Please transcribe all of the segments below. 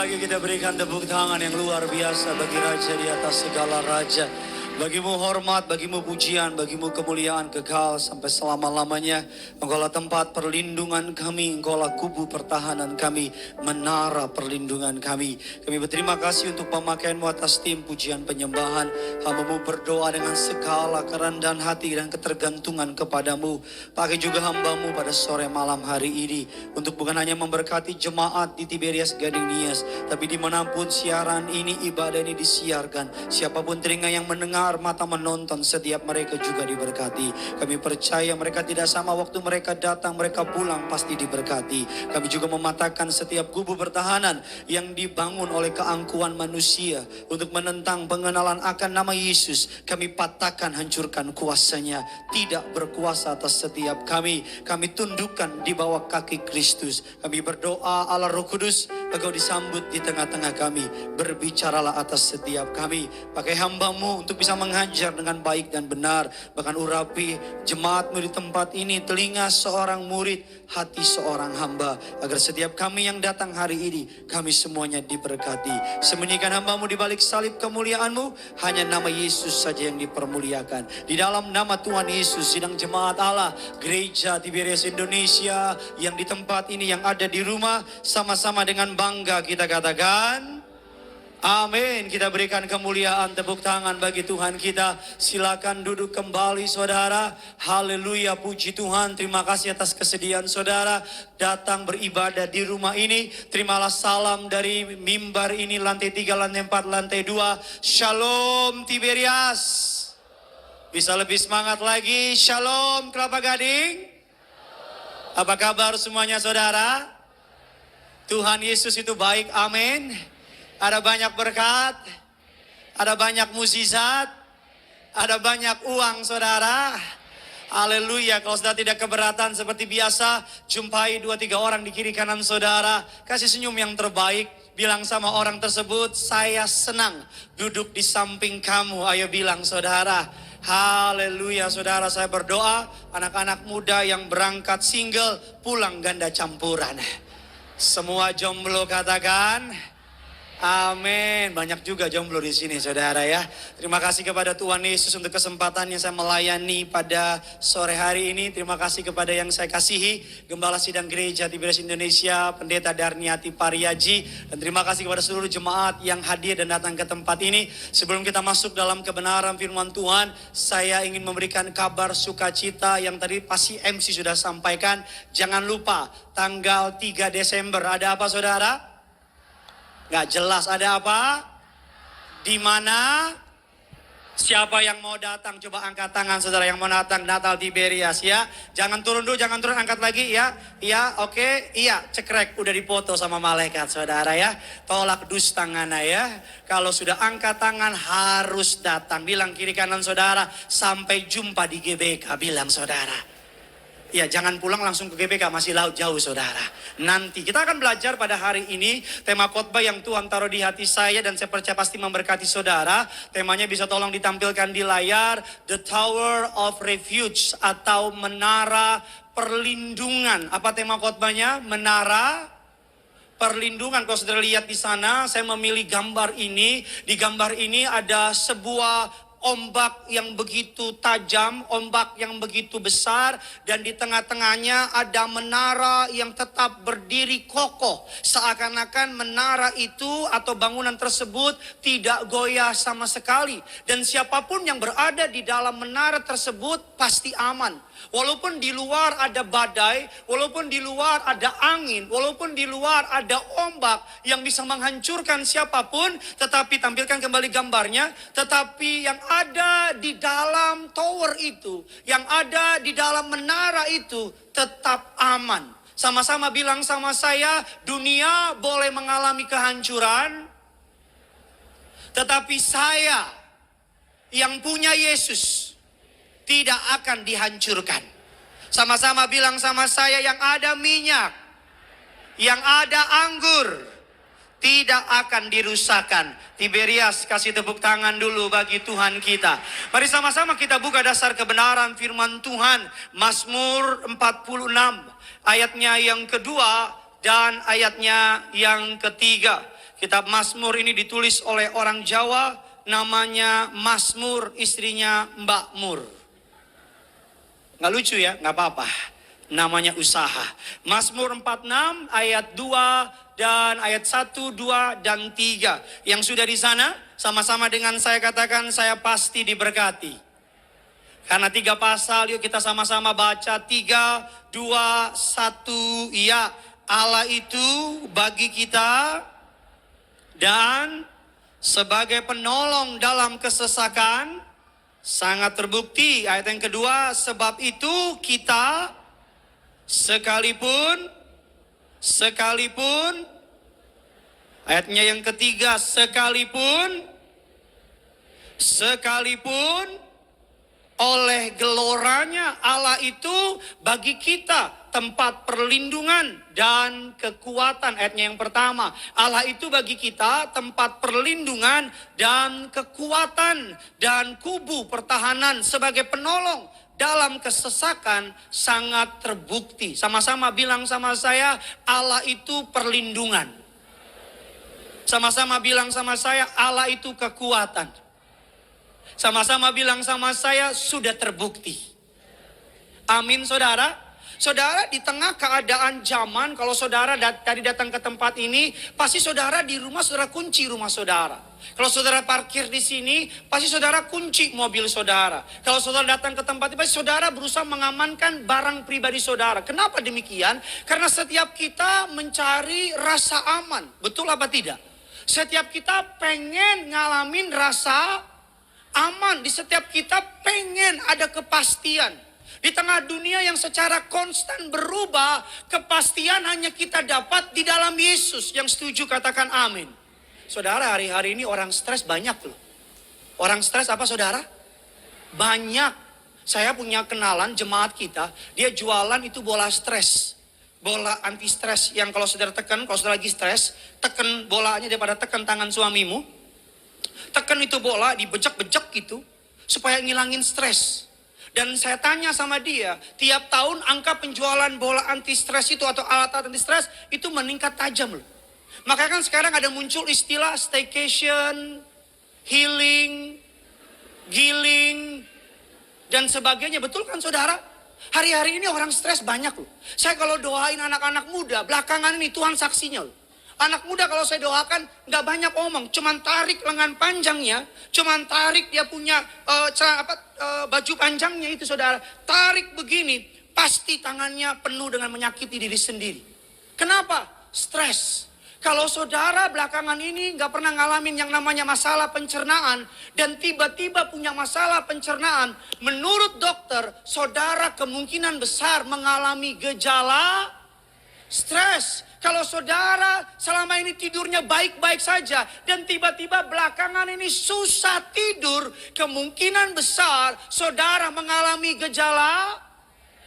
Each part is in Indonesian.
lagi kita berikan tepuk tangan yang luar biasa bagi Raja di atas segala Raja. Bagimu hormat, bagimu pujian, bagimu kemuliaan kekal sampai selama-lamanya. Engkaulah tempat perlindungan kami, engkaulah kubu pertahanan kami, menara perlindungan kami. Kami berterima kasih untuk pemakaianmu atas tim pujian penyembahan. Hamba-Mu berdoa dengan segala kerendahan hati dan ketergantungan kepadamu. Pakai juga hamba-Mu pada sore malam hari ini, untuk bukan hanya memberkati jemaat di Tiberias Gading Nias, tapi dimanapun siaran ini, ibadah ini disiarkan. Siapapun telinga yang mendengar, mata menonton, setiap mereka juga diberkati. Kami percaya mereka tidak sama waktu mereka datang, mereka pulang pasti diberkati. Kami juga mematahkan setiap kubu pertahanan yang dibangun oleh keangkuhan manusia untuk menentang pengenalan akan nama Yesus. Kami patahkan, hancurkan kuasanya. Tidak berkuasa atas setiap kami. Kami tundukkan di bawah kaki Kristus. Kami berdoa Allah Roh Kudus, Engkau disambut di tengah-tengah kami. Berbicaralah atas setiap kami. Pakai hamba-Mu untuk bisa mengajar dengan baik dan benar. Bahkan urapi jemaat-Mu di tempat ini, telinga seorang murid, hati seorang hamba. Agar setiap kami yang datang hari ini, kami semuanya diberkati. Sembunyikan hamba-Mu di balik salib kemuliaan-Mu. Hanya nama Yesus saja yang dipermuliakan. Di dalam nama Tuhan Yesus, sidang jemaat Allah, Gereja Tiberias Indonesia yang di tempat ini, yang ada di rumah, sama-sama dengan bangga kita katakan amin. Kita berikan kemuliaan, tepuk tangan bagi Tuhan kita. Silakan duduk kembali saudara. Haleluya, puji Tuhan. Terima kasih atas kesediaan saudara datang beribadah di rumah ini. Terimalah salam dari mimbar ini, lantai 3, lantai 4, lantai 2. Shalom Tiberias. Bisa lebih semangat lagi. Shalom Kelapa Gading. Apa kabar semuanya saudara? Tuhan Yesus itu baik, amin. Ada banyak berkat, ada banyak mukjizat, ada banyak uang saudara. Haleluya. Kalau sudah tidak keberatan seperti biasa, jumpai 2-3 orang di kiri kanan saudara. Kasih senyum yang terbaik. Bilang sama orang tersebut, saya senang duduk di samping kamu. Ayo bilang saudara. Haleluya saudara, saya berdoa anak-anak muda yang berangkat single pulang ganda campuran. Semua jomblo katakan amin. Banyak juga jomblo di sini saudara ya. Terima kasih kepada Tuhan Yesus untuk kesempatan yang saya melayani pada sore hari ini. Terima kasih kepada yang saya kasihi, Gembala Sidang Gereja Tiberias Indonesia, Pendeta Darniati Pariaji. Dan terima kasih kepada seluruh jemaat yang hadir dan datang ke tempat ini. Sebelum kita masuk dalam kebenaran firman Tuhan, saya ingin memberikan kabar sukacita yang tadi pasti MC sudah sampaikan. Jangan lupa tanggal 3 Desember ada apa saudara? Gak jelas ada apa? Di mana? Siapa yang mau datang? Coba angkat tangan saudara yang mau datang Natal Tiberias ya. Jangan turun dulu, jangan turun, angkat lagi ya. Iya, oke. Iya, cekrek udah dipoto sama malaikat saudara ya. Tolak dus tangannya ya. Kalau sudah angkat tangan harus datang. Bilang kiri kanan saudara, sampai jumpa di GBK, bilang saudara. Ya, jangan pulang langsung ke GBK, masih jauh saudara. Nanti kita akan belajar pada hari ini tema khotbah yang Tuhan taruh di hati saya dan saya percaya pasti memberkati saudara. Temanya bisa tolong ditampilkan di layar, The Tower of Refuge atau Menara Perlindungan. Apa tema khotbahnya? Menara Perlindungan. Kalau saudara lihat di sana, saya memilih gambar ini. Di gambar ini ada sebuah ombak yang begitu tajam, ombak yang begitu besar, dan di tengah-tengahnya ada menara yang tetap berdiri kokoh. Seakan-akan menara itu atau bangunan tersebut tidak goyah sama sekali. Dan siapapun yang berada di dalam menara tersebut pasti aman. Walaupun di luar ada badai, walaupun di luar ada angin, walaupun di luar ada ombak yang bisa menghancurkan siapapun, tetapi tampilkan kembali gambarnya, tetapi yang ada di dalam tower itu, yang ada di dalam menara itu tetap aman. Sama-sama bilang sama saya, dunia boleh mengalami kehancuran, tetapi saya yang punya Yesus tidak akan dihancurkan. Sama-sama bilang sama saya, yang ada minyak, yang ada anggur, tidak akan dirusakkan. Tiberias, kasih tepuk tangan dulu bagi Tuhan kita. Mari sama-sama kita buka dasar kebenaran firman Tuhan. Mazmur 46 ayatnya yang kedua dan ayatnya yang ketiga. Kitab Mazmur ini ditulis oleh orang Jawa, namanya Mazmur, istrinya Mbak Mur. Nggak lucu ya? Nggak apa-apa. Namanya usaha. Mazmur 46 ayat 2 dan ayat 1, 2, dan 3. Yang sudah di sana, sama-sama dengan saya katakan, saya pasti diberkati. Karena 3 pasal, yuk kita sama-sama baca. 3, 2, 1, ya. Allah itu bagi kita dan sebagai penolong dalam kesesakan sangat terbukti. Ayat yang kedua, sebab itu kita sekalipun. Ayatnya yang ketiga, sekalipun oleh geloranya Allah itu bagi kita tempat perlindungan dan kekuatan. Ayatnya yang pertama, Allah itu bagi kita tempat perlindungan dan kekuatan dan kubu pertahanan sebagai penolong dalam kesesakan sangat terbukti. Sama-sama bilang sama saya, Allah itu perlindungan. Sama-sama bilang sama saya, Allah itu kekuatan. Sama-sama bilang sama saya, sudah terbukti. Amin saudara. Saudara, di tengah keadaan zaman, kalau saudara tadi datang ke tempat ini, pasti saudara di rumah, saudara kunci rumah saudara. Kalau saudara parkir di sini, pasti saudara kunci mobil saudara. Kalau saudara datang ke tempat ini, pasti saudara berusaha mengamankan barang pribadi saudara. Kenapa demikian? Karena setiap kita mencari rasa aman. Betul apa tidak? Setiap kita pengen ngalamin rasa aman. Di setiap kita pengen ada kepastian. Di tengah dunia yang secara konstan berubah, kepastian hanya kita dapat di dalam Yesus. Yang setuju katakan amin. Saudara, hari-hari ini orang stres banyak loh. Orang stres apa saudara? Banyak. Saya punya kenalan jemaat kita, dia jualan itu bola stres. Bola anti stres yang kalau saudara tekan, kalau saudara lagi stres, tekan bolanya daripada tekan tangan suamimu. Tekan itu bola, dibejek-bejek gitu, supaya ngilangin stres. Dan saya tanya sama dia, tiap tahun angka penjualan bola anti stres itu atau alat-alat anti stres itu meningkat tajam loh. Makanya kan sekarang ada muncul istilah staycation, healing, giling, dan sebagainya. Betul kan saudara? Hari-hari ini orang stres banyak loh. Saya kalau doain anak-anak muda, belakangan ini Tuhan saksinya loh. Anak muda kalau saya doakan nggak banyak omong, cuman tarik lengan panjangnya, cuman tarik dia punya baju panjangnya itu saudara, tarik begini, pasti tangannya penuh dengan menyakiti diri sendiri. Kenapa? Stres. Kalau saudara belakangan ini nggak pernah ngalamin yang namanya masalah pencernaan dan tiba-tiba punya masalah pencernaan, menurut dokter, saudara kemungkinan besar mengalami gejala stres. Kalau saudara selama ini tidurnya baik-baik saja dan tiba-tiba belakangan ini susah tidur, kemungkinan besar saudara mengalami gejala.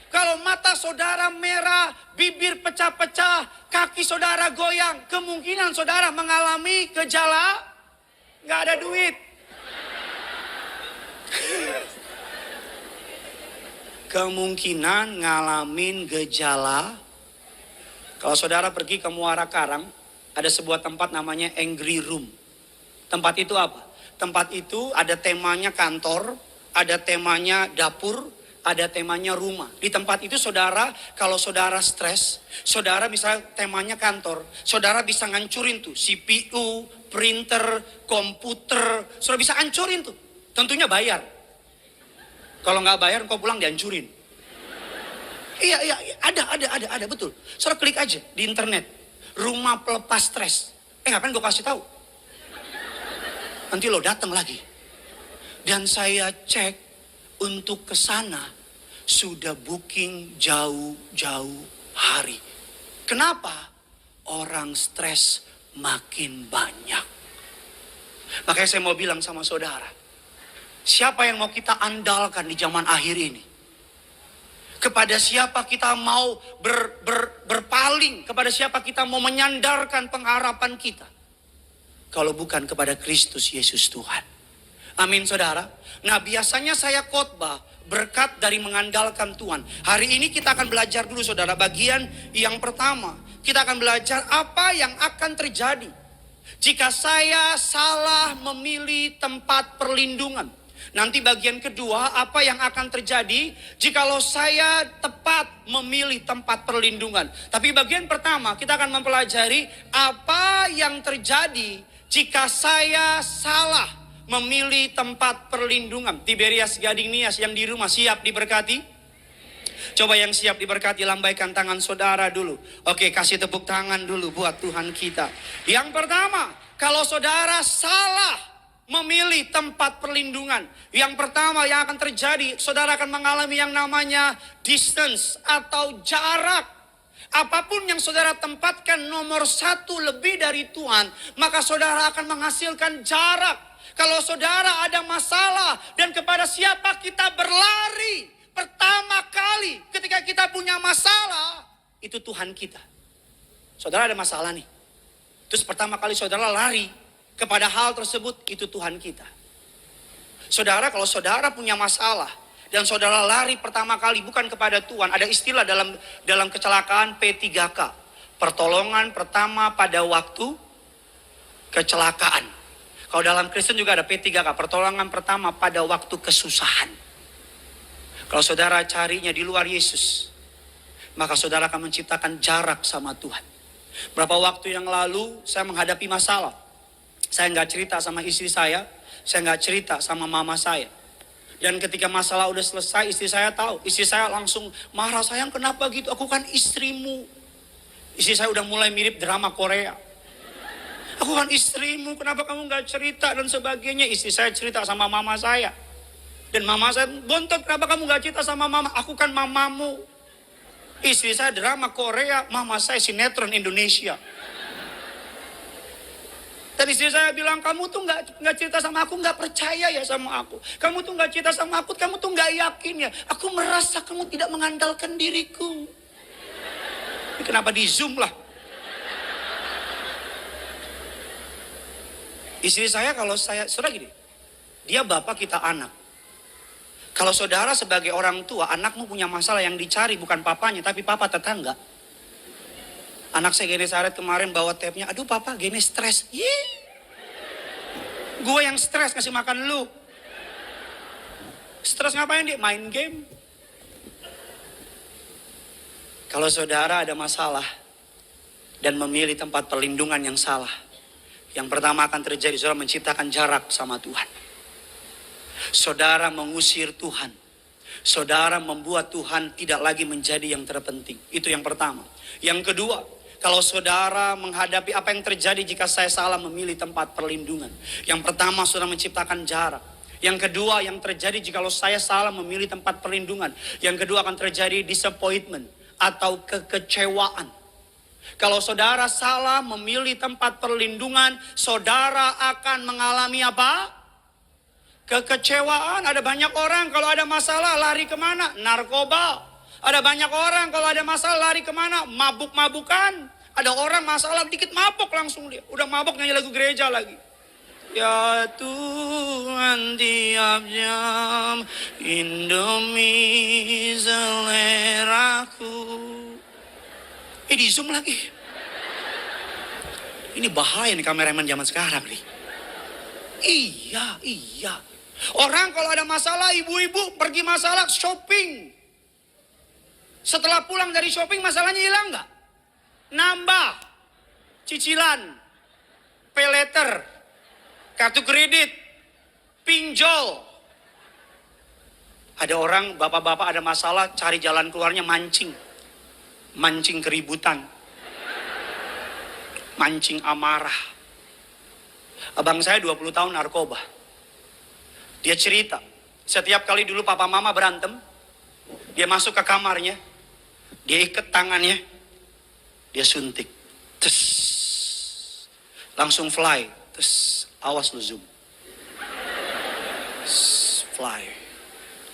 Kalau mata saudara merah, bibir pecah-pecah, kaki saudara goyang, kemungkinan saudara mengalami gejala nggak ada duit. Kemungkinan ngalamin gejala. Kalau saudara pergi ke Muara Karang, ada sebuah tempat namanya Angry Room. Tempat itu apa? Tempat itu ada temanya kantor, ada temanya dapur, ada temanya rumah. Di tempat itu saudara, kalau saudara stres, saudara misalnya temanya kantor, saudara bisa ngancurin tuh CPU, printer, komputer, saudara bisa hancurin tuh. Tentunya bayar. Kalau nggak bayar, kau pulang dihancurin. Iya, ada, betul. Saudara klik aja di internet, rumah pelepas stres. Ngapain gue kasih tahu? Nanti lo datang lagi. Dan saya cek untuk ke sana sudah booking jauh-jauh hari. Kenapa? Orang stres makin banyak. Makanya saya mau bilang sama saudara, siapa yang mau kita andalkan di zaman akhir ini? Kepada siapa kita mau berpaling? Kepada siapa kita mau menyandarkan pengharapan kita? Kalau bukan kepada Kristus Yesus Tuhan. Amin saudara. Nah biasanya saya khotbah berkat dari mengandalkan Tuhan. Hari ini kita akan belajar dulu saudara. Bagian yang pertama, kita akan belajar apa yang akan terjadi Jika saya salah memilih tempat perlindungan. Nanti bagian kedua, apa yang akan terjadi jikalau saya tepat memilih tempat perlindungan. Tapi bagian pertama kita akan mempelajari apa yang terjadi jika saya salah memilih tempat perlindungan. Tiberias Gading Nias yang di rumah siap diberkati? Coba yang siap diberkati lambaikan tangan saudara dulu. Oke, kasih tepuk tangan dulu buat Tuhan kita. Yang pertama, kalau saudara salah memilih tempat perlindungan, yang pertama yang akan terjadi, saudara akan mengalami yang namanya distance atau jarak. Apapun yang saudara tempatkan nomor satu lebih dari Tuhan, maka saudara akan menghasilkan jarak. Kalau saudara ada masalah dan kepada siapa kita berlari pertama kali ketika kita punya masalah, itu Tuhan kita. Saudara ada masalah nih, terus pertama kali saudara lari kepada hal tersebut, itu Tuhan kita. Saudara, kalau saudara punya masalah dan saudara lari pertama kali bukan kepada Tuhan, ada istilah dalam kecelakaan P3K, pertolongan pertama pada waktu kecelakaan. Kalau dalam Kristen juga ada P3K, pertolongan pertama pada waktu kesusahan. Kalau saudara carinya di luar Yesus, maka saudara akan menciptakan jarak sama Tuhan. Berapa waktu yang lalu saya menghadapi masalah. Saya nggak cerita sama istri saya nggak cerita sama mama saya. Dan ketika masalah udah selesai, istri saya tahu. Istri saya langsung marah, sayang kenapa gitu? Aku kan istrimu. Istri saya udah mulai mirip drama Korea. Aku kan istrimu, kenapa kamu nggak cerita dan sebagainya. Istri saya cerita sama mama saya. Dan mama saya bontot, kenapa kamu nggak cerita sama mama? Aku kan mamamu. Istri saya drama Korea, mama saya sinetron Indonesia. Dan istri saya bilang, kamu tuh nggak cerita sama aku, nggak percaya ya sama aku. Kamu tuh nggak cerita sama aku, kamu tuh nggak yakin ya. Aku merasa kamu tidak mengandalkan diriku. Ini kenapa di Zoom lah? Istri saya saudara gini, dia bapak kita anak. Kalau saudara sebagai orang tua, anakmu punya masalah yang dicari bukan papanya, tapi papa tetangga. Anak saya gini saret kemarin bawa tapnya, aduh papa gini stres. Gue yang stres kasih makan lu. Stres ngapain dia? Main game. Kalau saudara ada masalah dan memilih tempat perlindungan yang salah, yang pertama akan terjadi, saudara menciptakan jarak sama Tuhan. Saudara mengusir Tuhan. Saudara membuat Tuhan tidak lagi menjadi yang terpenting. Itu yang pertama. Yang kedua, kalau saudara menghadapi apa yang terjadi jika saya salah memilih tempat perlindungan. Yang pertama, saudara menciptakan jarak. Yang kedua, yang terjadi jika saya salah memilih tempat perlindungan. Yang kedua akan terjadi disappointment atau kekecewaan. Kalau saudara salah memilih tempat perlindungan, saudara akan mengalami apa? Kekecewaan. Ada banyak orang kalau ada masalah lari kemana? Narkoba. Ada banyak orang kalau ada masalah lari kemana? Mabuk-mabukan. Ada orang masalah dikit mabuk langsung dia. Udah mabuk nyanyi lagu gereja lagi. Ya Tuhan tiap jam Indomie seleraku. Di Zoom lagi. Ini bahaya nih kameramen zaman sekarang nih. Iya. Orang kalau ada masalah, ibu-ibu pergi masalah shopping. Setelah pulang dari shopping masalahnya hilang nggak? Nambah. Cicilan. Pay letter. Kartu kredit. Pinjol. Ada orang, bapak-bapak ada masalah, cari jalan keluarnya mancing. Mancing keributan. Mancing amarah. Abang saya 20 tahun narkoba. Dia cerita, setiap kali dulu papa mama berantem, dia masuk ke kamarnya, dia ikat tangannya, dia suntik. Tes. Langsung fly. Tes. Awas lu Zoom. Fly.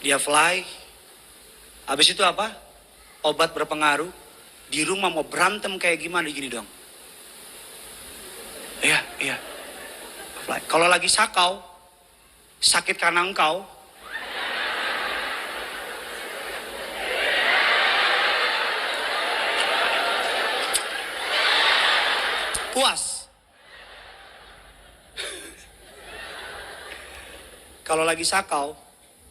Dia fly. Habis itu apa? Obat berpengaruh. Di rumah mau berantem kayak gimana gini dong. Iya. Fly. Kalau lagi sakau, sakit karena engkau, puas. Kalau lagi sakau,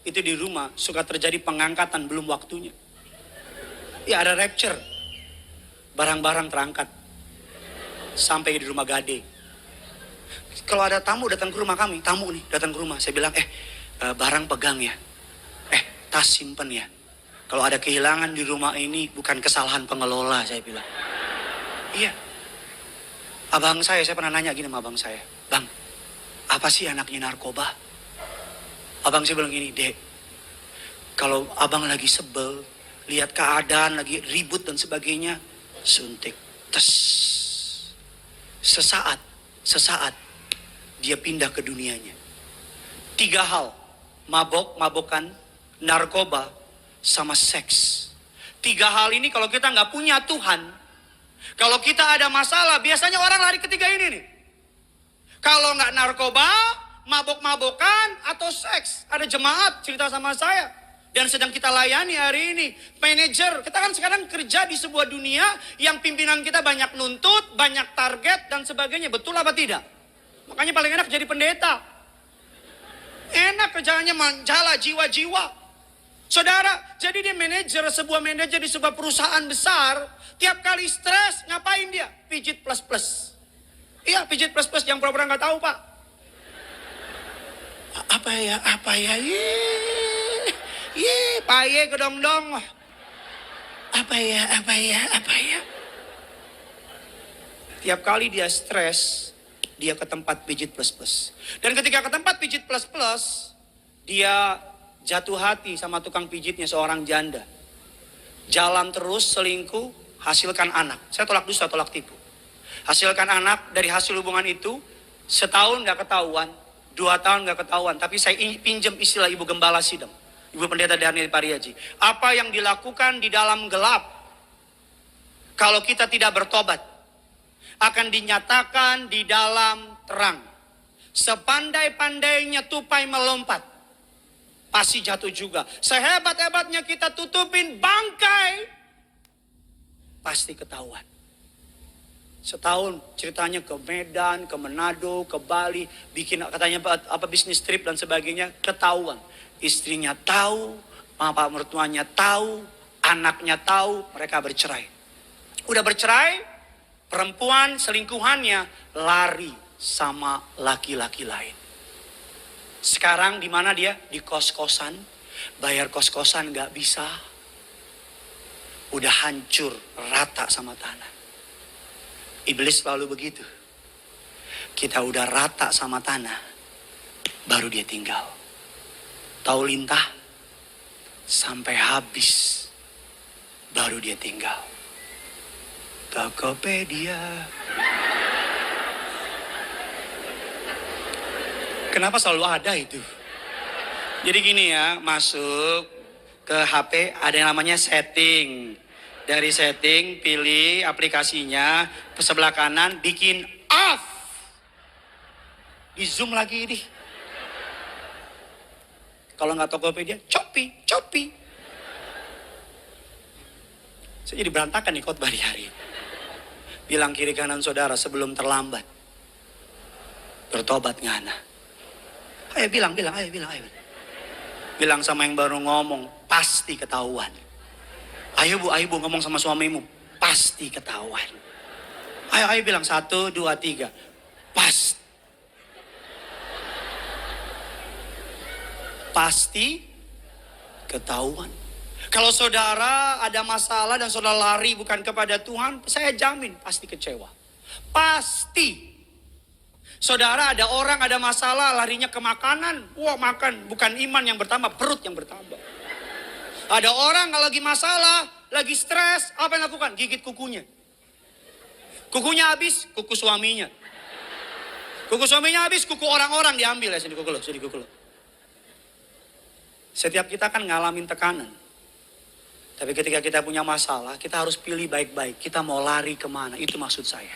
itu di rumah suka terjadi pengangkatan belum waktunya. Ya ada rapture. Barang-barang terangkat. Sampai di rumah Gade. Kalau ada tamu datang ke rumah kami, tamu nih datang ke rumah. Saya bilang, barang pegang ya. Tas simpen ya. Kalau ada kehilangan di rumah ini bukan kesalahan pengelola, saya bilang. Iya. Abang saya pernah nanya gini sama abang saya. Bang, apa sih anaknya narkoba? Abang saya bilang gini, Dek, kalau abang lagi sebel, lihat keadaan lagi ribut dan sebagainya, suntik, tes. Sesaat, dia pindah ke dunianya. 3 hal, mabok-mabokan, narkoba, sama seks. 3 hal ini kalau kita nggak punya Tuhan, kalau kita ada masalah, biasanya orang lari ketiga ini nih. Kalau nggak narkoba, mabok-mabokan, atau seks. Ada jemaat cerita sama saya. Dan sedang kita layani hari ini. Manajer, kita kan sekarang kerja di sebuah dunia yang pimpinan kita banyak nuntut, banyak target, dan sebagainya. Betul apa tidak? Makanya paling enak jadi pendeta. Enak kerjaannya menjala jiwa-jiwa. Saudara, jadi dia sebuah manajer di sebuah perusahaan besar. Tiap kali stres, ngapain dia? Pijit plus-plus. Iya, pijit plus-plus yang pura-pura nggak tahu, Pak. Apa ya? Paye kedong-dong. Apa ya? Tiap kali dia stres, dia ke tempat pijit plus-plus. Dan ketika ke tempat pijit plus-plus, dia jatuh hati sama tukang pijitnya, seorang janda. Jalan terus, selingkuh, hasilkan anak. Saya tolak dusta, tolak tipu. Hasilkan anak, dari hasil hubungan itu, setahun gak ketahuan, 2 tahun gak ketahuan. Tapi saya pinjam istilah Ibu Gembala Sidem, Ibu Pendeta Daniel Pariaji. Apa yang dilakukan di dalam gelap, kalau kita tidak bertobat, akan dinyatakan di dalam terang. Sepandai-pandainya tupai melompat, pasti jatuh juga. Sehebat-hebatnya kita tutupin bangkai, pasti ketahuan. Setahun ceritanya ke Medan, ke Manado, ke Bali, bikin katanya bisnis trip dan sebagainya, ketahuan. Istrinya tahu, bapak mertuanya tahu, anaknya tahu, mereka bercerai. Udah bercerai, perempuan selingkuhannya lari sama laki-laki lain. Sekarang di mana dia? Di kos-kosan, bayar kos-kosan gak bisa. Udah hancur, rata sama tanah. Iblis selalu begitu. Kita udah rata sama tanah, baru dia tinggal. Tahu lintah, sampai habis, baru dia tinggal. Tokopedia. Kenapa selalu ada itu? Jadi gini ya, masuk ke HP ada yang namanya setting. Dari setting, pilih aplikasinya, ke sebelah kanan, bikin off. Di zoom lagi ini. Kalau nggak Tokopedia, Shopee. Saya jadi berantakan nih khotbah hari ini. Bilang kiri kanan saudara sebelum terlambat. Bertobat ngana. Ayo bilang. Bilang sama yang baru ngomong, pasti ketahuan. Ayo bu ngomong sama suamimu, pasti ketahuan. Ayo bilang 1, 2, 3. Pasti ketahuan. Kalau saudara ada masalah dan saudara lari bukan kepada Tuhan, saya jamin pasti kecewa. Pasti. Saudara ada orang ada masalah larinya ke makanan. Wah makan, bukan iman yang bertambah, perut yang bertambah. Ada orang kalau lagi masalah, lagi stres, apa yang lakukan? Gigit kukunya. Kukunya habis, kuku suaminya. Kuku suaminya habis, kuku orang-orang diambil. Sini kuku lo. Setiap kita kan ngalamin tekanan. Tapi ketika kita punya masalah, kita harus pilih baik-baik. Kita mau lari kemana, itu maksud saya.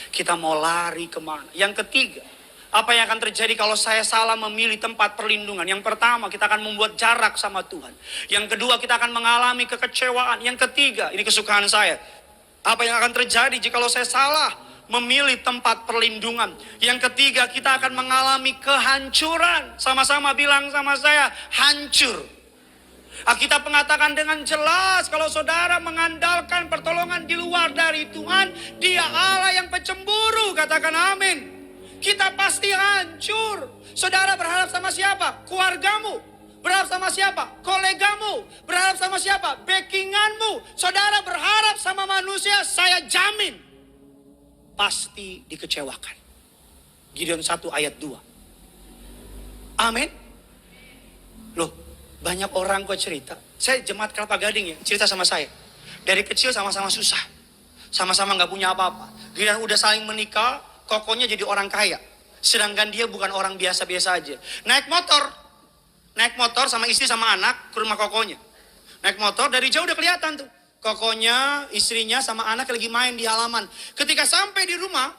Kita mau lari kemana. Yang ketiga, apa yang akan terjadi kalau saya salah memilih tempat perlindungan? Yang pertama, kita akan membuat jarak sama Tuhan. Yang kedua, kita akan mengalami kekecewaan. Yang ketiga, ini kesukaan saya. Apa yang akan terjadi jika saya salah memilih tempat perlindungan. Yang ketiga, kita akan mengalami kehancuran. Sama-sama bilang sama saya, hancur. Alkitab mengatakan dengan jelas, kalau saudara mengandalkan pertolongan di luar dari Tuhan, Dia Allah yang pecemburu. Katakan amin. Kita pasti hancur. Saudara berharap sama siapa? Keluargamu. Berharap sama siapa? Kolegamu. Berharap sama siapa? Backinganmu. Saudara berharap sama manusia, saya jamin pasti dikecewakan. Gideon 1 ayat 2. Amin. Loh, banyak orang kok cerita. Saya jemaat Kelapa Gading ya, cerita sama saya. Dari kecil sama-sama susah. Sama-sama gak punya apa-apa. Gideon udah saling menikah, kokonya jadi orang kaya. Sedangkan dia bukan orang biasa-biasa aja. Naik motor sama istri sama anak ke rumah kokonya. Naik motor dari jauh udah kelihatan tuh. Kokonya, istrinya sama anak lagi main di halaman. Ketika sampai di rumah,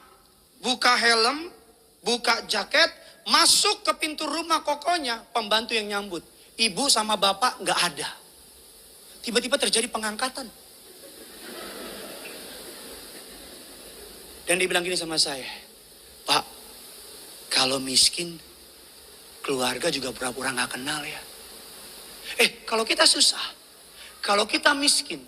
buka helm, buka jaket, masuk ke pintu rumah kokonya, pembantu yang nyambut. Ibu sama bapak gak ada. Tiba-tiba terjadi pengangkatan. Dan dia bilang gini sama saya, Pak, kalau miskin, keluarga juga pura-pura gak kenal ya. Kalau kita susah, kalau kita miskin,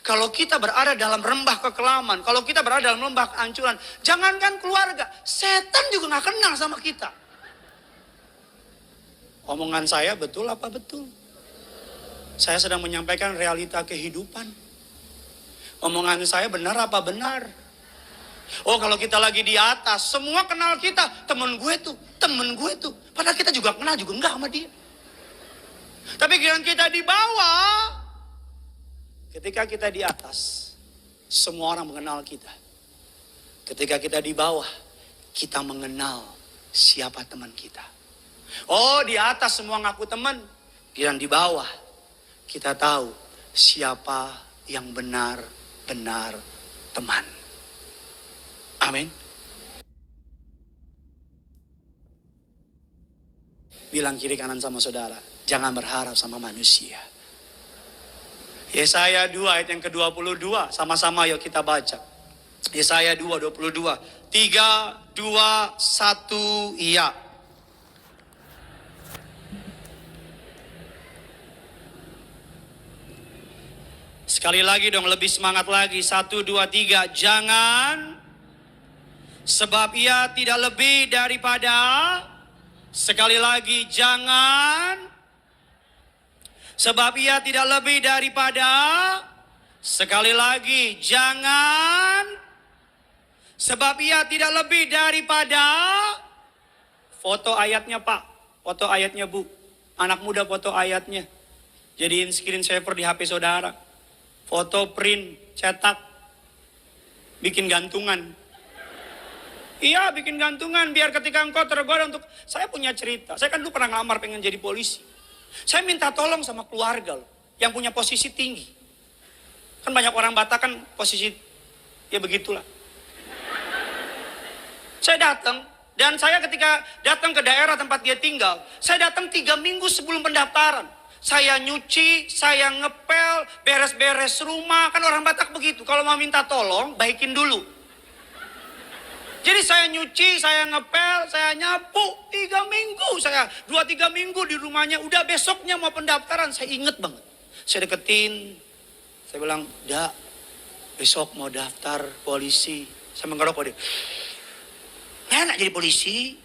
kalau kita berada dalam rembah kekelaman, kalau kita berada dalam lembah kehancuran, jangankan keluarga, setan juga gak kenal sama kita. Omongan saya betul apa betul? Saya sedang menyampaikan realita kehidupan. Omongan saya benar apa benar? Oh, kalau kita lagi di atas, semua kenal kita. Temen gue tuh. Padahal kita juga kenal juga enggak sama dia. Tapi kita di bawah, ketika kita di atas, semua orang mengenal kita. Ketika kita di bawah, kita mengenal siapa teman kita. Oh, di atas semua ngaku teman. Di bawah, kita tahu siapa yang benar-benar teman. Amin. Bilang kiri kanan sama saudara, jangan berharap sama manusia. Yesaya 2 ayat yang ke-22, sama-sama yuk kita baca. Yesaya 2, 22. 3, 2, 1, iya. Sekali lagi dong, lebih semangat lagi. 1, 2, 3. Jangan, sebab ia tidak lebih daripada. Sekali lagi, jangan, sebab ia tidak lebih daripada. Sekali lagi, jangan, sebab ia tidak lebih daripada. Foto ayatnya Pak, foto ayatnya Bu. Anak muda foto ayatnya. Jadiin screensaver di HP saudara. Foto print, cetak, bikin gantungan. Iya, bikin gantungan biar ketika engkau tergoda untuk. Saya punya cerita, saya kan dulu pernah ngelamar pengen jadi polisi. Saya minta tolong sama keluarga loh, yang punya posisi tinggi. Kan banyak orang Batak kan posisi, ya begitulah. Saya datang, dan saya ketika datang ke daerah tempat dia tinggal, saya datang 3 minggu sebelum pendaftaran. Saya nyuci, saya ngepel, beres-beres rumah. Kan orang Batak begitu, kalau mau minta tolong, baikin dulu. Jadi saya nyuci, saya ngepel, saya nyapu 3 minggu. Saya 2-3 minggu di rumahnya. Udah besoknya mau pendaftaran, saya inget banget. Saya deketin, saya bilang, "Dak, besok mau daftar polisi." Saya mengerokok dia. "Enak jadi polisi.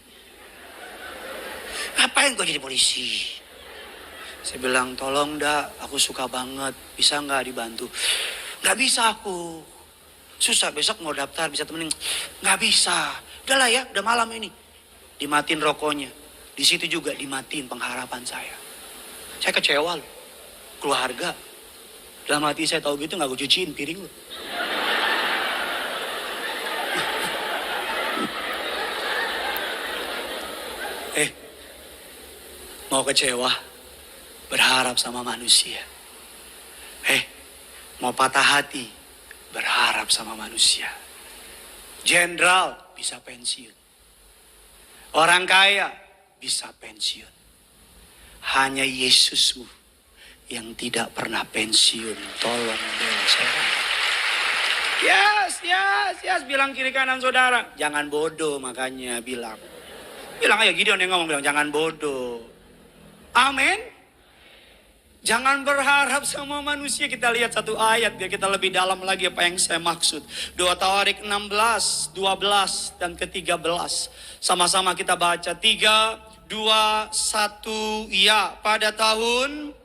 Ngapain kau jadi polisi?" Saya bilang, "Tolong Dak, aku suka banget. Bisa nggak dibantu?" "Nggak bisa aku. Susah, besok mau daftar, bisa temenin." "Nggak bisa." "Udahlah ya, udah malam ini." Dimatiin rokoknya. Di situ juga dimatiin pengharapan saya. Saya kecewa loh. Keluarga. Dalam hati saya tahu gitu nggak gue cuciin piring loh. Mau kecewa, berharap sama manusia. Mau patah hati, berharap sama manusia. Jenderal bisa pensiun. Orang kaya bisa pensiun. Hanya Yesusmu yang tidak pernah pensiun. Tolong bela saya. Yes, bilang kiri kanan saudara. Jangan bodoh makanya bilang. Bilang aja Gideon yang ngomong, bilang jangan bodoh. Amin. Jangan berharap sama manusia. Kita lihat satu ayat biar kita lebih dalam lagi apa yang saya maksud. 2 Tawarik 16, 12 dan ke-13. Sama-sama kita baca. 3, 2, 1. Ya, pada tahun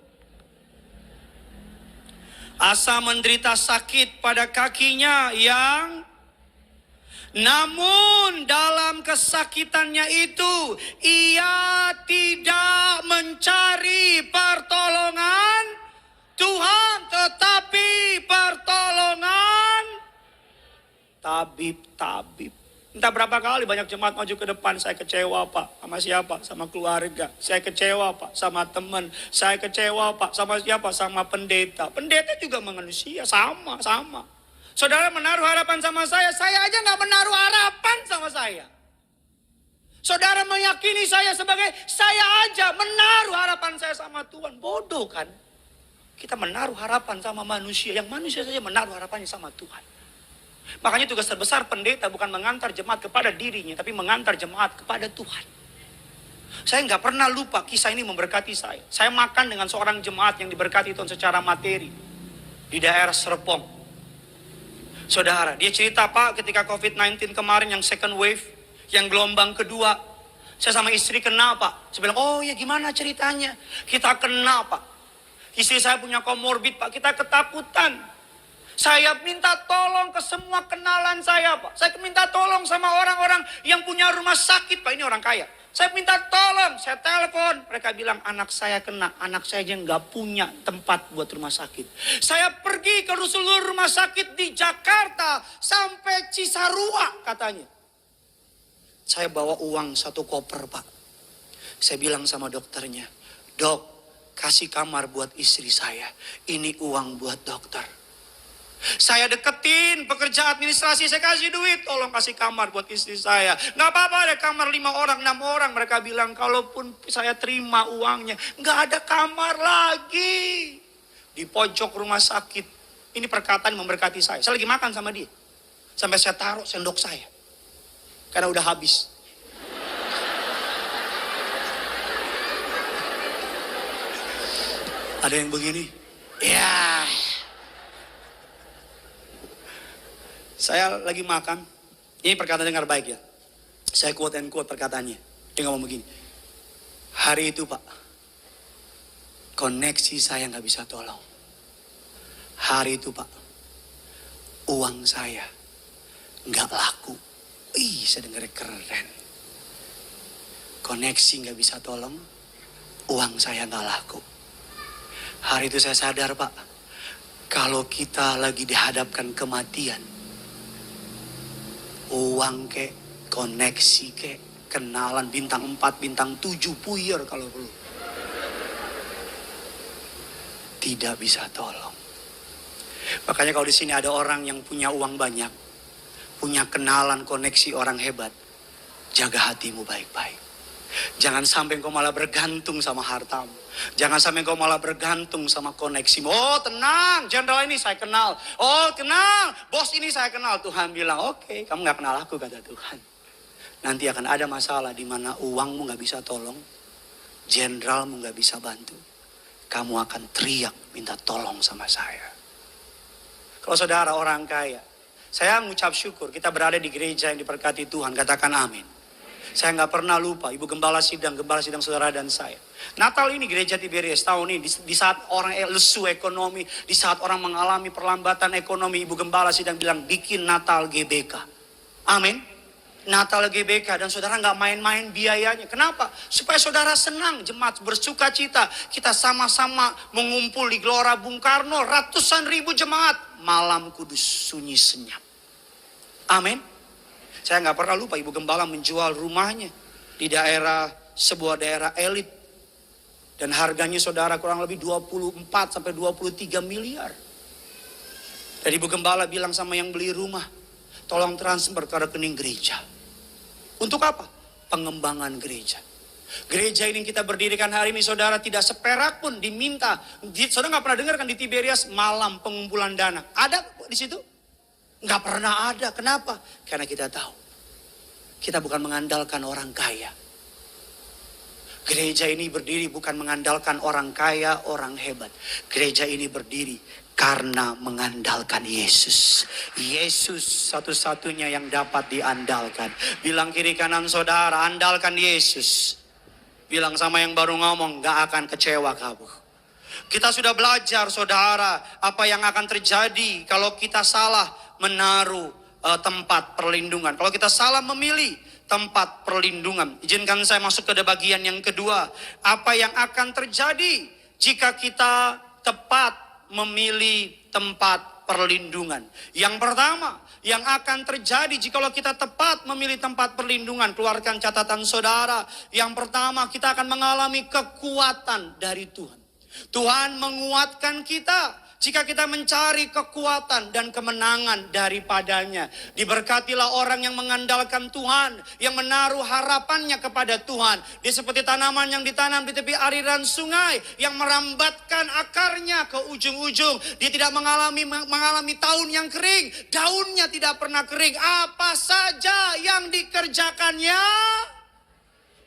Asa menderita sakit pada kakinya namun dalam kesakitannya itu ia tidak mencari pertolongan Tuhan, tetapi pertolongan tabib-tabib. Entah berapa kali banyak jemaat maju ke depan, saya kecewa Pak, sama siapa? Sama keluarga. Saya kecewa Pak, sama teman. Saya kecewa Pak, sama siapa? Sama pendeta. Pendeta juga manusia, sama. Saudara menaruh harapan sama saya aja gak menaruh harapan sama saya. Saudara meyakini saya sebagai, saya aja menaruh harapan saya sama Tuhan. Bodoh kan? Kita menaruh harapan sama manusia, yang manusia saja menaruh harapannya sama Tuhan. Makanya tugas terbesar pendeta bukan mengantar jemaat kepada dirinya, tapi mengantar jemaat kepada Tuhan. Saya nggak pernah lupa kisah ini memberkati saya. Saya makan dengan seorang jemaat yang diberkati Tuhan secara materi di daerah Serpong. Saudara, dia cerita Pak ketika COVID-19 kemarin yang second wave, yang gelombang kedua, saya sama istri kena Pak. Saya bilang, oh ya gimana ceritanya? Kita kena Pak. Istri saya punya komorbid Pak, kita ketakutan. Saya minta tolong ke semua kenalan saya Pak. Saya minta tolong sama orang-orang yang punya rumah sakit Pak. Ini orang kaya. Saya minta tolong, saya telepon. Mereka bilang anak saya kena. Anak saya aja nggak punya tempat buat rumah sakit. Saya pergi ke seluruh rumah sakit di Jakarta. Sampai Cisarua katanya. Saya bawa uang 1 koper Pak. Saya bilang sama dokternya. Dok, kasih kamar buat istri saya. Ini uang buat dokter. Saya deketin pekerja administrasi, saya kasih duit, tolong kasih kamar buat istri saya. Gak apa-apa ada kamar 5 orang, 6 orang. Mereka bilang kalaupun saya terima uangnya, gak ada kamar lagi. Di pojok rumah sakit. Ini perkataan memberkati saya. Saya lagi makan sama dia. Sampai saya taruh sendok saya. Karena udah habis. Ada yang begini? Ya. Saya lagi makan. Ini perkataan dengar baik ya. Saya quote and quote perkataannya. Dia ngomong begini. Hari itu Pak, koneksi saya gak bisa tolong. Hari itu Pak, uang saya gak laku. Saya dengar keren. Koneksi gak bisa tolong, uang saya gak laku. Hari itu saya sadar Pak, kalau kita lagi dihadapkan kematian, uang kek, koneksi kek, kenalan bintang 4, bintang 7, puyer kalau perlu. Tidak bisa tolong. Makanya kalau di sini ada orang yang punya uang banyak, punya kenalan, koneksi orang hebat, jaga hatimu baik-baik. Jangan sampai engkau malah bergantung sama hartamu. Jangan sampai engkau malah bergantung sama koneksimu. Oh tenang, jenderal ini saya kenal. Oh tenang, bos ini saya kenal. Tuhan bilang, oke, kamu gak kenal aku, kata Tuhan. Nanti akan ada masalah di mana uangmu gak bisa tolong, jenderalmu gak bisa bantu. Kamu akan teriak minta tolong sama saya. Kalau saudara orang kaya, saya mengucap syukur kita berada di gereja yang diberkati Tuhan. Katakan amin. Saya nggak pernah lupa Ibu Gembala sidang saudara dan saya. Natal ini gereja Tiberias tahun ini di saat orang lesu ekonomi, di saat orang mengalami perlambatan ekonomi, Ibu Gembala sidang bilang bikin Natal GBK. Amin. Natal GBK dan saudara nggak main-main biayanya. Kenapa? Supaya saudara senang, jemaat bersuka cita. Kita sama-sama mengumpul di Gelora Bung Karno, ratusan ribu jemaat. Malam kudus sunyi senyap. Amin. Saya nggak pernah lupa Ibu Gembala menjual rumahnya di sebuah daerah elit. Dan harganya saudara kurang lebih 24 sampai 23 miliar. Dan Ibu Gembala bilang sama yang beli rumah, tolong transfer ke rekening gereja. Untuk apa? Pengembangan gereja. Gereja ini kita berdirikan hari ini saudara tidak seperak pun diminta. Saudara nggak pernah dengar kan di Tiberias malam pengumpulan dana? Ada di situ? Nggak pernah ada. Kenapa? Karena kita tahu. Kita bukan mengandalkan orang kaya. Gereja ini berdiri bukan mengandalkan orang kaya, orang hebat. Gereja ini berdiri karena mengandalkan Yesus. Yesus satu-satunya yang dapat diandalkan. Bilang kiri kanan saudara, andalkan Yesus. Bilang sama yang baru ngomong, gak akan kecewa kamu. Kita sudah belajar saudara, apa yang akan terjadi kalau kita salah menaruh tempat perlindungan. Kalau kita salah memilih tempat perlindungan. Izinkan saya masuk ke bagian yang kedua. Apa yang akan terjadi jika kita tepat memilih tempat perlindungan. Yang pertama, yang akan terjadi jika kita tepat memilih tempat perlindungan. Keluarkan catatan saudara. Yang pertama, kita akan mengalami kekuatan dari Tuhan. Tuhan menguatkan kita jika kita mencari kekuatan dan kemenangan daripadanya. Diberkatilah orang yang mengandalkan Tuhan, yang menaruh harapannya kepada Tuhan. Dia seperti tanaman yang ditanam di tepi aliran sungai, yang merambatkan akarnya ke ujung-ujung. Dia tidak mengalami tahun yang kering, daunnya tidak pernah kering. Apa saja yang dikerjakannya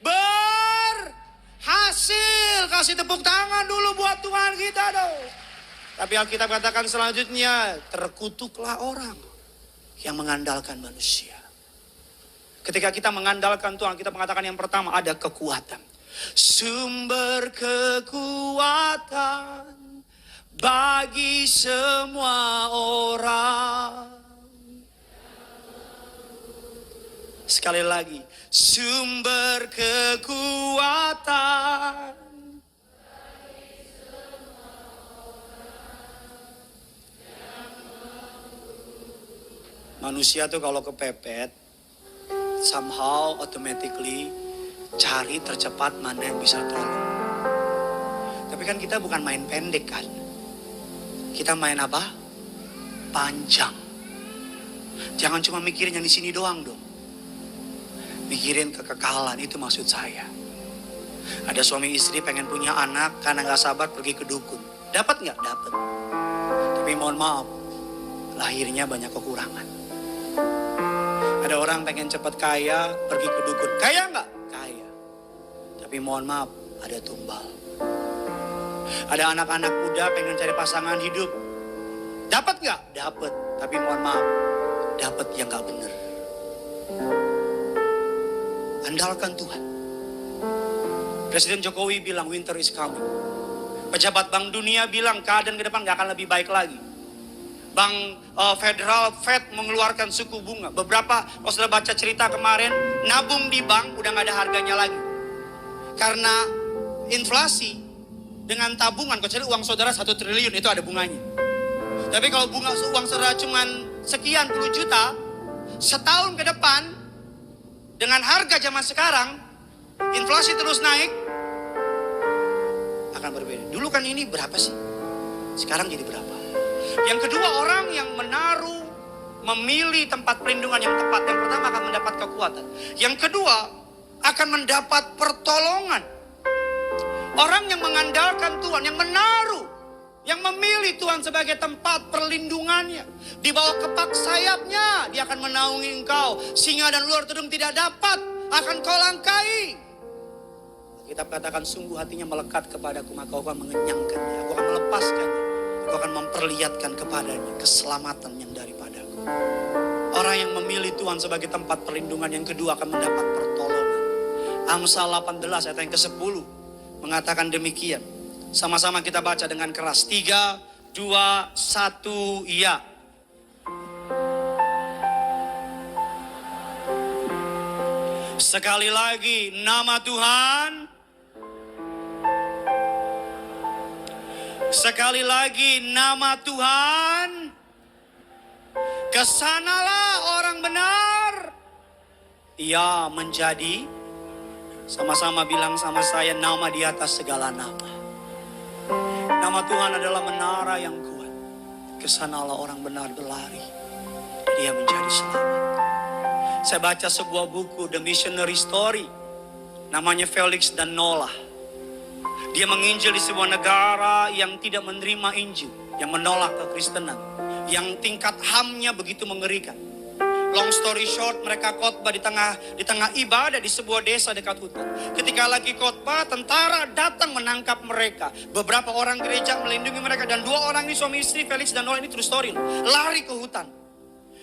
berhasil. Kasih tepuk tangan dulu buat Tuhan kita dong. Tapi Alkitab katakan selanjutnya, terkutuklah orang yang mengandalkan manusia. Ketika kita mengandalkan Tuhan, kita mengatakan yang pertama ada kekuatan. Sumber kekuatan bagi semua orang. Sekali lagi, sumber kekuatan. Manusia tuh kalau kepepet, somehow automatically cari tercepat mana yang bisa tolong. Tapi kan kita bukan main pendek kan. Kita main apa? Panjang. Jangan cuma mikirin yang di sini doang dong. Mikirin kekekalan, itu maksud saya. Ada suami istri pengen punya anak karena gak sabar pergi ke dukun. Dapat gak? Dapat. Tapi mohon maaf, lahirnya banyak kekurangan. Ada orang pengen cepat kaya, pergi ke dukun. Kaya nggak? Kaya. Tapi mohon maaf, ada tumbal. Ada anak-anak muda pengen cari pasangan hidup. Dapat nggak? Dapat. Tapi mohon maaf, dapat yang nggak benar. Andalkan Tuhan. Presiden Jokowi bilang winter is coming. Pejabat Bank Dunia bilang keadaan ke depan nggak akan lebih baik lagi. Bank Federal Fed mengeluarkan suku bunga. Beberapa, kalau sudah baca cerita kemarin, nabung di bank udah gak ada harganya lagi. Karena inflasi dengan tabungan, kecuali uang saudara 1 triliun itu ada bunganya. Tapi kalau bunga uang saudara cuman sekian puluh juta, setahun ke depan, dengan harga zaman sekarang, inflasi terus naik, akan berbeda. Dulu kan ini berapa sih? Sekarang jadi berapa? Yang kedua, orang yang memilih tempat perlindungan yang tepat. Yang pertama akan mendapat kekuatan. Yang kedua, akan mendapat pertolongan. Orang yang mengandalkan Tuhan, yang menaruh, yang memilih Tuhan sebagai tempat perlindungannya. Di bawah kepak sayapnya, dia akan menaungi engkau. Singa dan ular tudung tidak dapat, akan kau langkai. Kita katakan sungguh hatinya melekat kepadaku, maka aku akan mengenyangkannya. Aku akan melepaskannya. Aku akan memperlihatkan kepadanya keselamatan yang daripadaku. Orang yang memilih Tuhan sebagai tempat perlindungan yang kedua akan mendapat pertolongan. Amsal 18 ayat yang ke-10 mengatakan demikian. Sama-sama kita baca dengan keras. 3, 2, 1, ya. Sekali lagi, nama Tuhan. Sekali lagi, nama Tuhan. Kesanalah orang benar. Ia menjadi, sama-sama bilang sama saya, nama di atas segala nama. Nama Tuhan adalah menara yang kuat. Kesanalah orang benar berlari. Dia menjadi selamat. Saya baca sebuah buku, The Missionary Story. Namanya Felix dan Nolah. Dia menginjil di sebuah negara yang tidak menerima Injil, yang menolak kekristenan, yang tingkat HAM-nya begitu mengerikan. Long story short, mereka khotbah di tengah ibadah di sebuah desa dekat hutan. Ketika lagi khotbah, tentara datang menangkap mereka. Beberapa orang gereja melindungi mereka, dan 2 orang ini suami istri, Felix dan Nola, ini true story, lari ke hutan.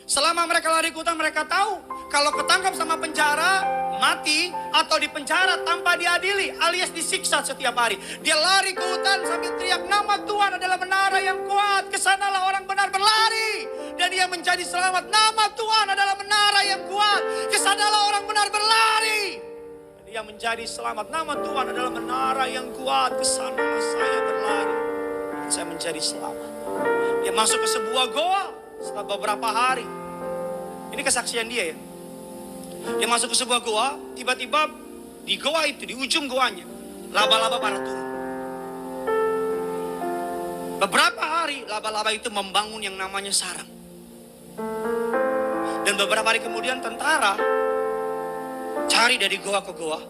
Selama mereka lari ke hutan, mereka tahu kalau ketangkap sama penjara, mati, atau di penjara tanpa diadili alias disiksa setiap hari. Dia lari ke hutan sambil teriak, nama Tuhan adalah menara yang kuat, kesanalah orang benar berlari dan dia menjadi selamat. Nama Tuhan adalah menara yang kuat, kesanalah orang benar berlari dan dia menjadi selamat. Nama Tuhan adalah menara yang kuat, kesanalah saya berlari dan saya menjadi selamat. Dia masuk ke sebuah goa setelah beberapa hari. Ini kesaksian dia ya. Dia masuk ke sebuah goa, tiba-tiba di goa itu, di ujung goanya, laba-laba pada turun. Beberapa hari laba-laba itu membangun yang namanya sarang. Dan beberapa hari kemudian tentara cari dari goa ke goa,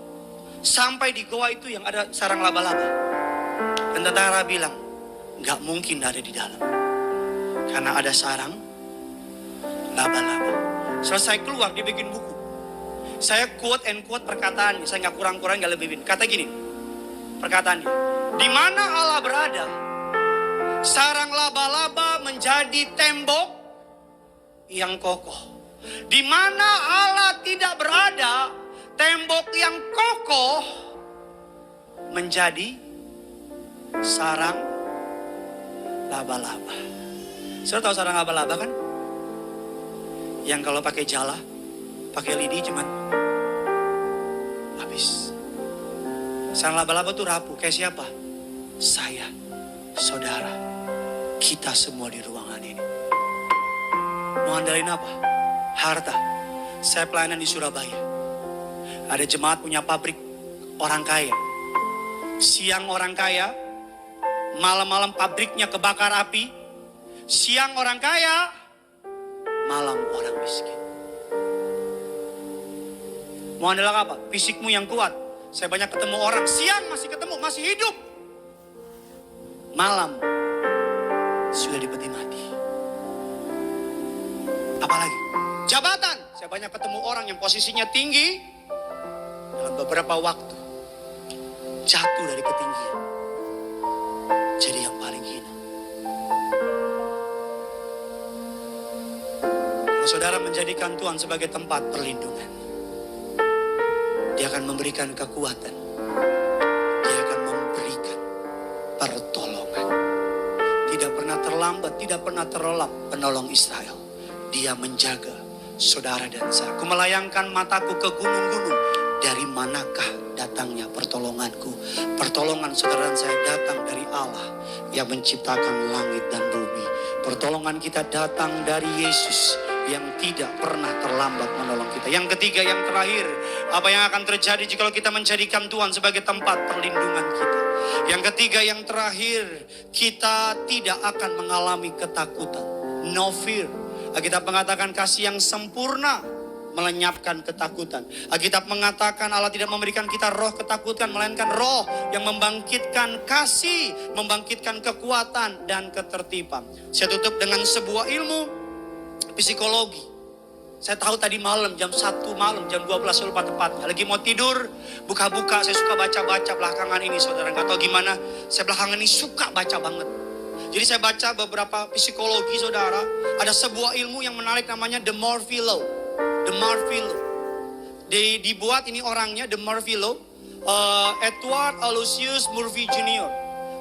sampai di goa itu yang ada sarang laba-laba. Dan tentara bilang, gak mungkin ada di dalam, karena ada sarang laba-laba. Selesai keluar, dia bikin buku. Saya quote and quote perkataannya, saya nggak kurang-kurang, nggak lebih. Kata gini, perkataannya, di mana Allah berada, sarang laba-laba menjadi tembok yang kokoh. Di mana Allah tidak berada, tembok yang kokoh menjadi sarang laba-laba. Saudara tahu sarang laba-laba kan? Yang kalau pakai jala, pakai lidi cuman habis. Sarang laba-laba tuh rapuh. Kayak siapa? Saya, saudara, kita semua di ruangan ini. Mau andalin apa? Harta. Saya pelayanan di Surabaya. Ada jemaat punya pabrik orang kaya. Siang orang kaya, malam-malam pabriknya kebakar api. Siang orang kaya, malam orang miskin. Mau andalkan apa? Fisikmu yang kuat. Saya banyak ketemu orang, siang masih ketemu, masih hidup. Malam sudah di peti mati. Apalagi? Jabatan. Saya banyak ketemu orang yang posisinya tinggi, dalam beberapa waktu jatuh dari ketinggian, jadi yang paling hina. Kalau saudara menjadikan Tuhan sebagai tempat perlindungan, Dia akan memberikan kekuatan. Dia akan memberikan pertolongan. Tidak pernah terlambat, tidak pernah terlelap penolong Israel. Dia menjaga saudara dan saya. Aku melayangkan mataku ke gunung-gunung. Dari manakah datangnya pertolonganku? Pertolongan saudara dan saya datang dari Allah yang menciptakan langit dan bumi. Pertolongan kita datang dari Yesus yang tidak pernah terlambat menolong kita. Yang ketiga, yang terakhir, apa yang akan terjadi jika kita menjadikan Tuhan sebagai tempat perlindungan kita? Yang ketiga, yang terakhir, kita tidak akan mengalami ketakutan. No fear. Alkitab mengatakan kasih yang sempurna melenyapkan ketakutan. Alkitab mengatakan Allah tidak memberikan kita roh ketakutan, melainkan roh yang membangkitkan kasih, membangkitkan kekuatan dan ketertiban. Saya tutup dengan sebuah ilmu psikologi. Saya tahu tadi malam jam 1 malam, jam 12 lupa tepatnya, lagi mau tidur, buka-buka, saya suka baca-baca belakangan ini saudara. Gak tahu gimana, saya belakangan ini suka baca banget. Jadi saya baca beberapa psikologi saudara. Ada sebuah ilmu yang menarik namanya The Morphy-Law. The Morphy-Law. Dibuat ini orangnya, The Morphy-Law, Edward Aloysius Murphy Jr.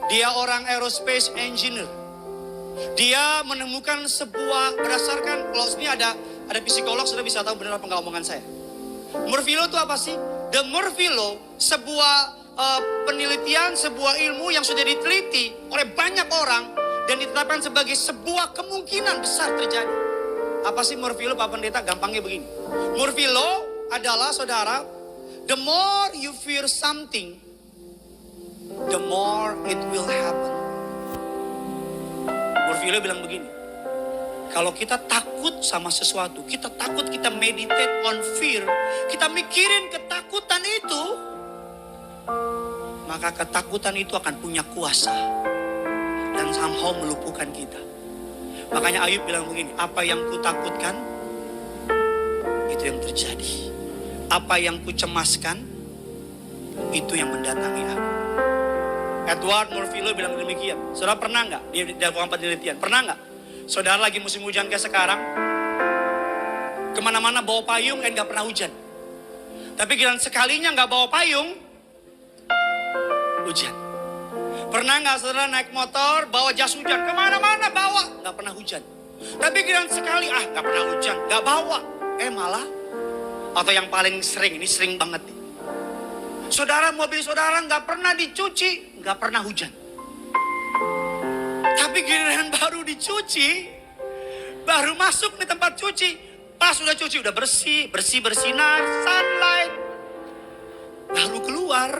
Dia orang aerospace engineer. Dia menemukan sebuah, berdasarkan, kalau ini ada psikolog, sudah bisa tahu benar apa enggak omongan saya. Murphy-Law itu apa sih? The Murphy-Law, sebuah penelitian, sebuah ilmu yang sudah diteliti oleh banyak orang dan ditetapkan sebagai sebuah kemungkinan besar terjadi. Apa sih Murphy-Law, Pak Pendeta? Gampangnya begini. Murphy-Law adalah saudara, the more you fear something, the more it will happen. Murphy-Law bilang begini, kalau kita takut sama sesuatu, kita takut, kita meditate on fear, kita mikirin ketakutan itu, maka ketakutan itu akan punya kuasa dan somehow melumpuhkan kita. Makanya Ayub bilang begini, apa yang kutakutkan, itu yang terjadi. Apa yang kucemaskan, itu yang mendatangi aku. Edward Morvillo bilang demikian. Saudara pernah nggak, dia dilakukan penelitian, pernah nggak saudara lagi musim hujan kayak sekarang, kemana-mana bawa payung dan nggak pernah hujan. Tapi giliran sekalinya nggak bawa payung, hujan. Pernah nggak saudara naik motor, bawa jas hujan, kemana-mana bawa, nggak pernah hujan. Tapi giliran sekali, nggak pernah hujan, nggak bawa, malah. Atau yang paling sering, ini sering banget nih. Saudara, mobil saudara nggak pernah dicuci, nggak pernah hujan. Tapi giliran baru dicuci, baru masuk di tempat cuci, pas sudah cuci, udah bersih, bersinar, sunlight, baru keluar.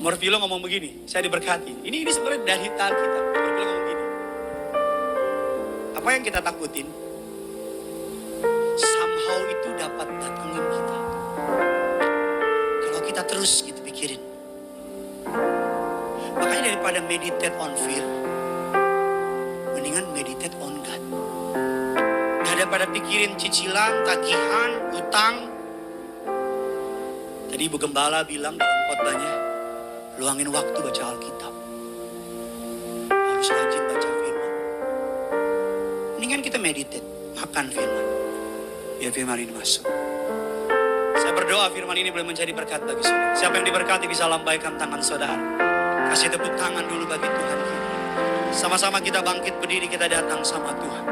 Morvillo ngomong begini, saya diberkati. Ini sebenarnya dari kita. Morvillo ngomong begini. Apa yang kita takutin, somehow itu dapat datangin kita. Kalau kita terus gitu pikirin. Makanya daripada meditate on fear, mendingan meditate on God. Daripada pikirin cicilan, tagihan, utang. Tadi Ibu Gembala bilang dalam khotbahnya, luangin waktu baca Alkitab. Harus rajin baca firman. Mendingan kita meditate, makan firman. Biar firman ini masuk. Saya berdoa firman ini boleh menjadi berkat bagi saudara. Siapa yang diberkati bisa lambaikan tangan saudara. Kasih tepuk tangan dulu bagi Tuhan kita. Sama-sama kita bangkit berdiri, kita datang sama Tuhan.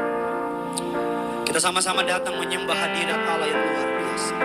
Kita sama-sama datang menyembah hadirat Allah yang luar biasa.